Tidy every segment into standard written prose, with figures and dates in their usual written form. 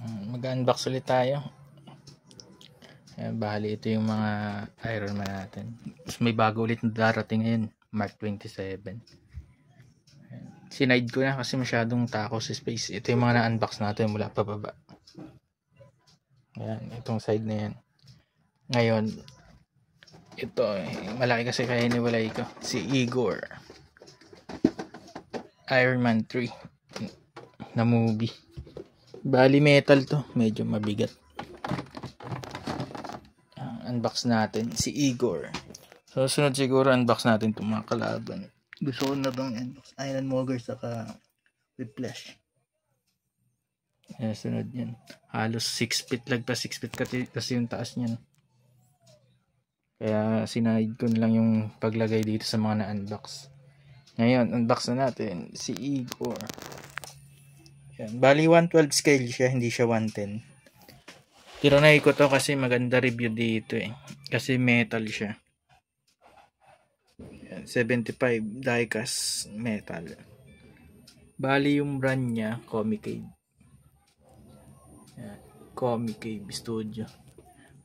Mag-unbox ulit tayo. Bali ito yung mga Iron Man natin. May bago ulit na darating ngayon, Mark 27. Sinide ko na kasi masyadong takaw sa space. Ito yung mga na-unbox natin mula pababa. Ayan, itong side na yan. Ngayon, ito malaki kasi kaya iniwalay ko. Si Igor, Iron Man 3 na movie. Bali metal to, medyo mabigat. Unbox natin si Igor. So sunod siguro unbox natin itong mga kalaban. Gusto ko na bang unbox Iron Monger saka Whiplash. Sunod yan. Halos 6 feet lagpas, 6 feet kasi yung taas niyan. Kaya sinahid ko na lang yung paglagay dito sa mga na-unbox. Ngayon, unbox na natin si Igor. Yan. Bali 112 scale siya, hindi siya 110. Tironay ko to kasi maganda review dito kasi metal siya. 75 diecast metal. Bali yung brand niya Comic Cave. Comic Cave Studio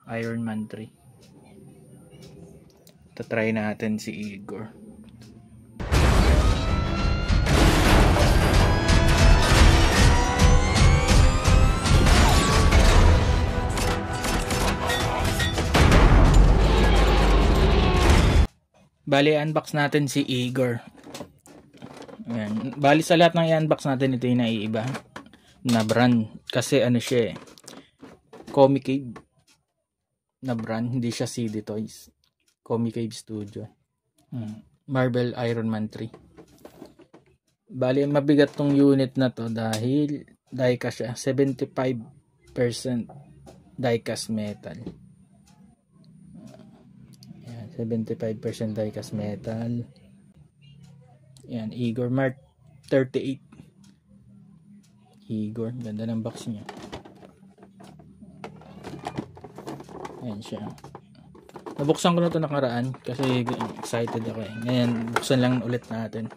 Iron Man 3. Tatry natin si Igor. Bali, unbox natin si Igor. Ayan. Bali, sa lahat ng i-unbox natin, ito yung naiiba na brand. Kasi ano siya Comic Cave na brand. Hindi siya CD Toys. Comic Cave Studio. Marvel Iron Man 3. Bali, mabigat tong unit na to dahil diecast siya. 75% diecast metal. 75% diecast metal. Yan, Igor Mark 38. Igor, ganda ng box niya. Ayan siya. Nabuksan ko na ito nakaraan kasi excited ako Ngayon, buksan lang ulit natin.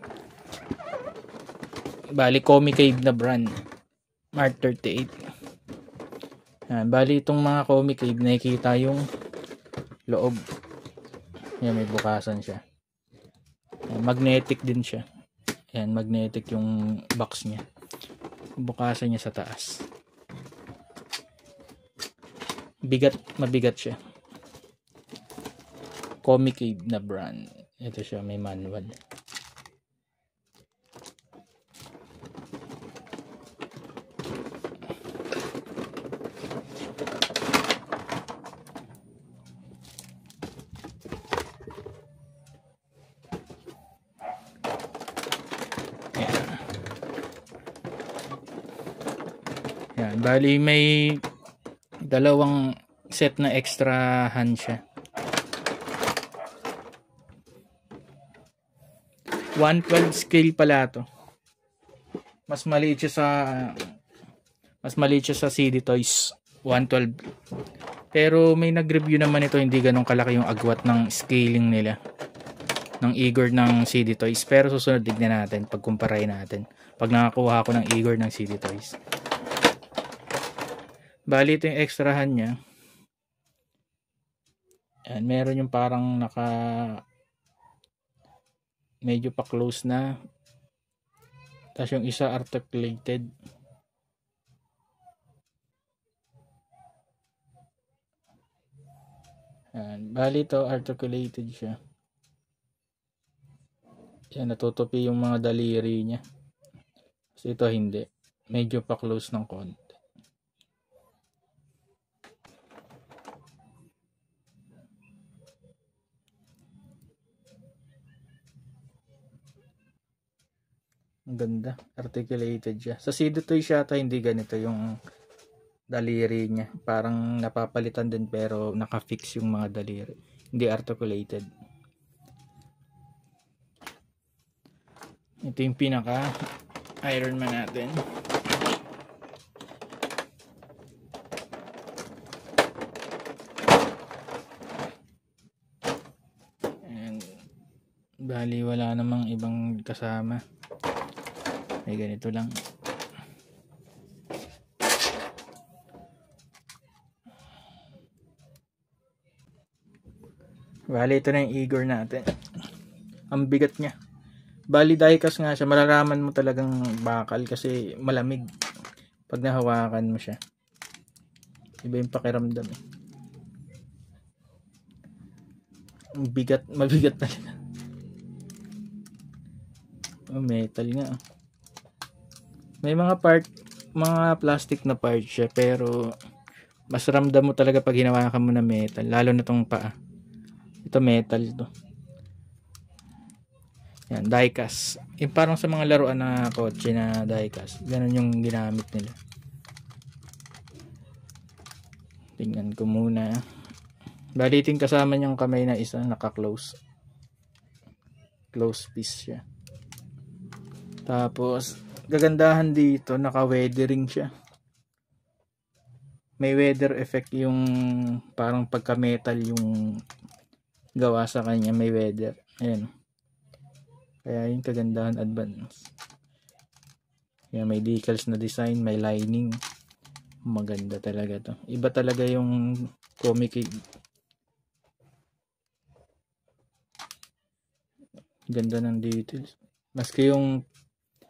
Bali, Comic Cave na brand. Mark 38. Yan, bali itong mga Comic Cave, nakikita yung loob. Yan, may bukasan siya. Magnetic din siya. Yan, magnetic yung box niya. Bukasan niya sa taas. Mabigat siya. Comic Cave na brand. Ito siya, may manual. Yan, bali may dalawang set na extra hand siya. 112 scale pala to. Mas maliit siya sa CD Toys 112. Pero may nag-review naman ito, hindi ganun kalaki yung agwat ng scaling nila ng Igor ng CD Toys. Pero susunod tignan natin, pagkumparahin natin pag nakakuha ako ng Igor ng CD Toys. Bali ito yung extrahan niya. Yan, meron yung parang medyo pa close na. Tapos yung isa articulated. Yan, bali ito articulated siya. Yan, natutupi yung mga daliri niya. Kasi ito hindi. Medyo pa close ng konti. Ang ganda, articulated siya. Sa CD Toys yata hindi ganito yung daliri niya. Parang napapalitan din pero naka-fix yung mga daliri. Hindi articulated. Ito yung pinaka Iron Man natin. And bali wala namang ibang kasama. May ganito lang. Bali, ito na yung Igor natin. Ang bigat niya. Bali, diecast nga siya. Malalaman mo talagang bakal kasi malamig pag nahawakan mo siya. Iba yung pakiramdam eh. Ang bigat, mabigat talaga. Oh, metal nga. May mga plastic na part siya, pero mas ramdam mo talaga pag hinawakan mo na metal, lalo na tong paa. Ito metal to. Yan, diecast. Yung parang sa mga laruan na kotse na diecast. Ganun yung ginamit nila. Tingnan ko muna. Balitin kasama niyang kamay na isa, naka-close. Close piece siya. Tapos, gagandahan dito, naka-weathering siya. May weather effect yung parang pagka-metal yung gawa sa kanya, may weather. Ayan. Kaya yung kagandahan advance. Kaya may decals na design, may lining. Maganda talaga to. Iba talaga yung Comic. Ganda ng details. Maski yung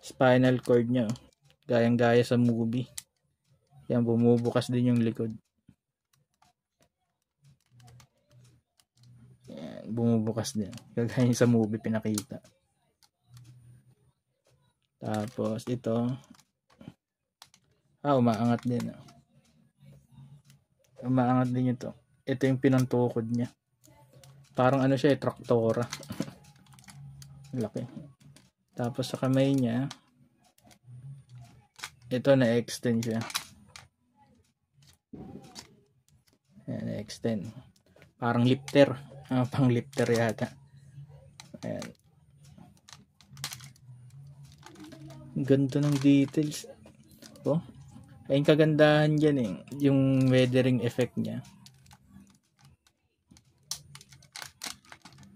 spinal cord niya, gayang-gaya sa movie. Yan, bumubukas din yung likod. Yan, bumubukas din. Kagaya sa movie pinakita. Tapos ito, umaangat din. Umaangat din ito. Ito yung pinantukod niya. Parang ano siya, traktora. Laki. Tapos sa kamay niya, ito na-extend siya. Ayan, na-extend. Parang lifter. Pang lifter yata. Ayan. Ganda ng details. Oh. Ayun kagandahan dyan eh. Yung weathering effect niya.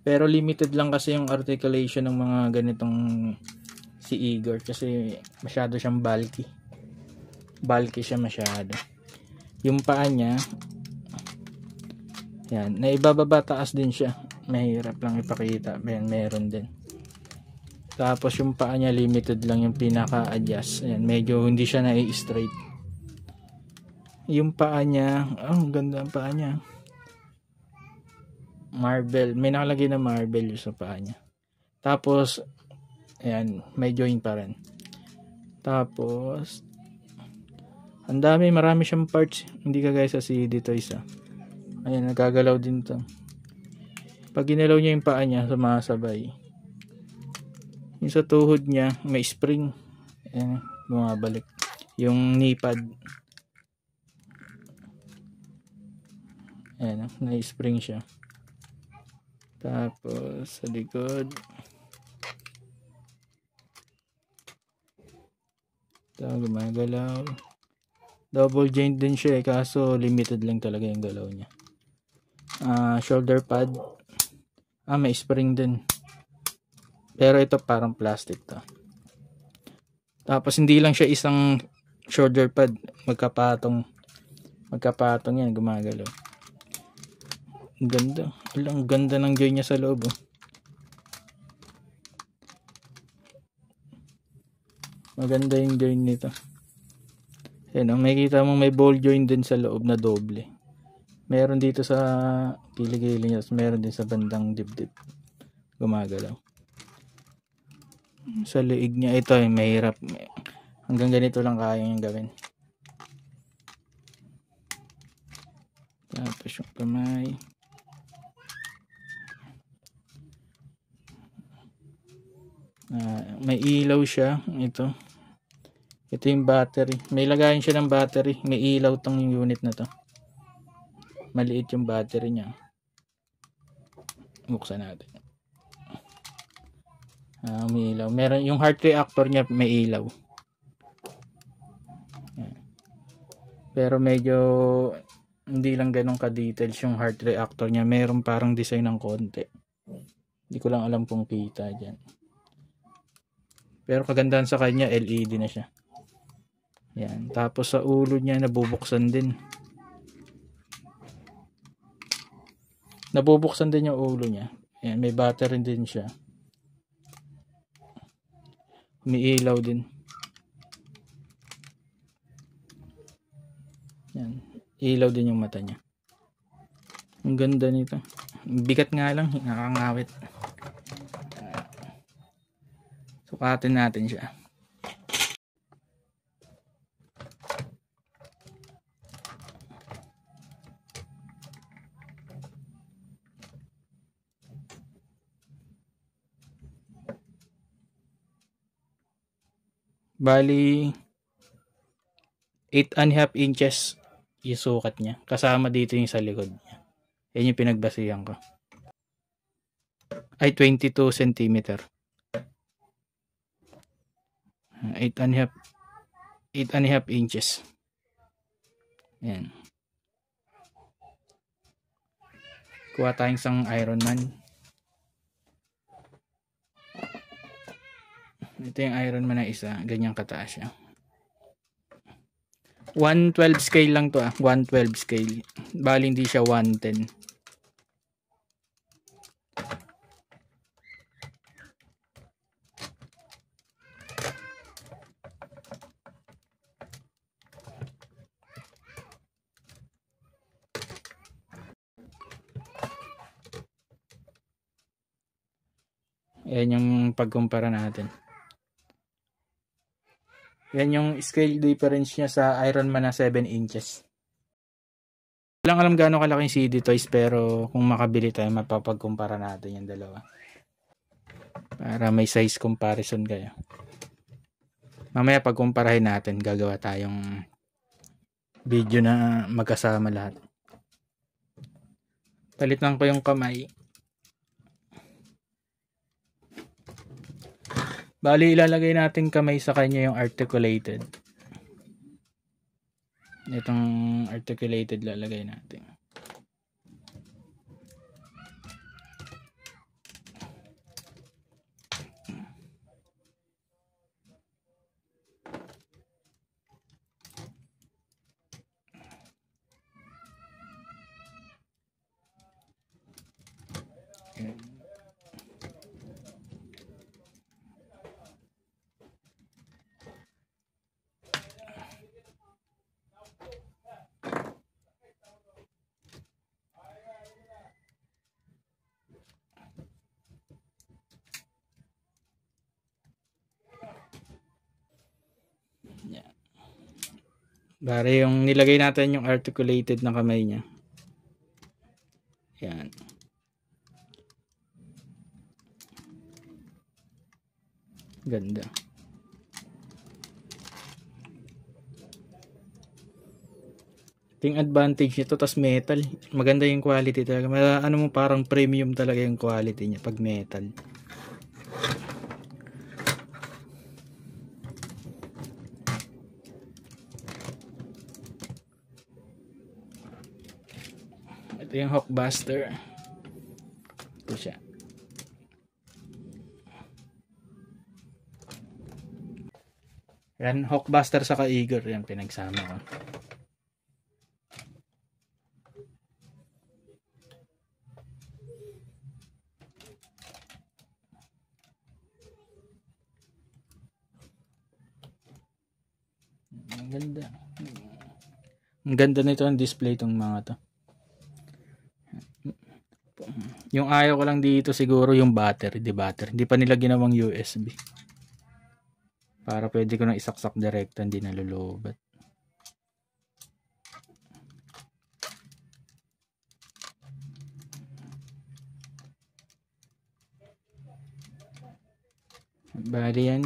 Pero limited lang kasi yung articulation ng mga ganitong si Igor kasi masyado siyang bulky. Bulky siya masyado. Yung paa niya, yan, naibababa taas din siya. Mahirap lang ipakita. Ayan, meron din. Tapos yung paa niya limited lang yung pinaka-adjust. Ayan, medyo hindi siya na-straight. Yung paa niya, ang ganda ang paa niya. Marble, may nakalagay na marble yung sa paa niya. Tapos ayan, may joint pa rin. Tapos ang dami, marami siyang parts. Hindi kagaya sa CD Toys Ayan, nagagalaw din to. Pag ginalaw niya yung paa niya, sumasabay. Yung sa tuhod niya, may spring. Ayan, bumabalik. Yung knee pad. Ayan, na-spring siya. Tapos sa likod, ito gumagalaw. Double joint din siya kaso limited lang talaga yung galaw niya. Shoulder pad, may spring din, pero ito parang plastic to. Tapos hindi lang siya isang shoulder pad, magkapatong yan, gumagalaw. Ang ganda. Ang ganda ng joint niya sa loob. Maganda yung joint nito. Ayan, makikita mo may ball joint din sa loob na doble. Meron dito sa kilig-kilig niya. Meron din sa bandang dibdib. Gumagalaw. Sa liig niya, ito ay mahirap. Hanggang ganito lang kaya yung gawin. Tapos yung kamay. May ilaw siya. Ito yung battery. May lagayan siya ng battery. May ilaw tong unit na to. Maliit yung battery niya. Buksan natin. May ilaw. Meron yung heart reactor niya, may ilaw. Pero medyo hindi lang ganun ka-details yung heart reactor niya. Meron parang design ng konti. Hindi ko lang alam kung kita dyan. Pero kagandahan sa kanya, LED na siya. Yan. Tapos sa ulo niya, nabubuksan din. Nabubuksan din yung ulo niya. Ayan, may battery din siya. Umiilaw din. Yan. Ilaw din yung mata niya. Ang ganda nito. Bigat nga lang, nakakangawit. Sukatin natin siya. Bali 8.5 inches yung sukat niya. Kasama dito yung sa likod niya. Yan yung pinagbasihan ko. Ay 22 cm. 8.5 inches. Yan. Kuha tayong isang Iron Man. Ito yung Iron Man na isa. Ganyang kataas siya. 112 scale lang to 112 scale. Bali hindi siya 110. Ayan yung pagkumpara natin. Yan yung scale difference niya sa Iron Man na 7 inches. Walang alam gaano kalaki yung CD Toys, pero kung makabili tayo, mapapagkumpara natin yung dalawa. Para may size comparison kayo. Mamaya pagkumparahin natin, gagawa tayong video na magkasama lahat. Palitan ko yung kamay. Bali, ilalagay natin kamay sa kanya yung articulated. Itong articulated lalagay natin. Bari yung nilagay natin yung articulated na kamay niya. Yan. Ganda. Ito yung advantage nito, tas metal. Maganda yung quality talaga. Ano mo, parang premium talaga yung quality niya pag metal. Ito yung Hulkbuster. Ito siya. Yan, Hulkbuster saka Igor. Yan, pinagsama ko. Ang ganda. Ang ganda nito ang display itong mga to. Yung ayaw ko lang dito siguro yung battery, hindi pa nila ginawang USB. Para pwede ko nang isaksak direkta, hindi nalulubat. Bali yan.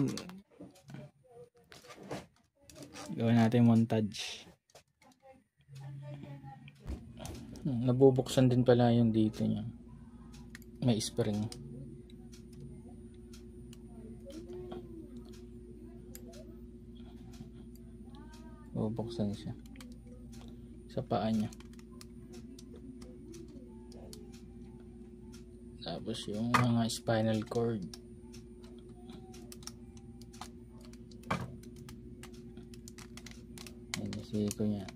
Gawin natin montage. Nabubuksan din pala yung dito niya. May spring. Bubuksan siya sa paa niya. Tapos yung mga spinal cord. Ayan yung siko niya.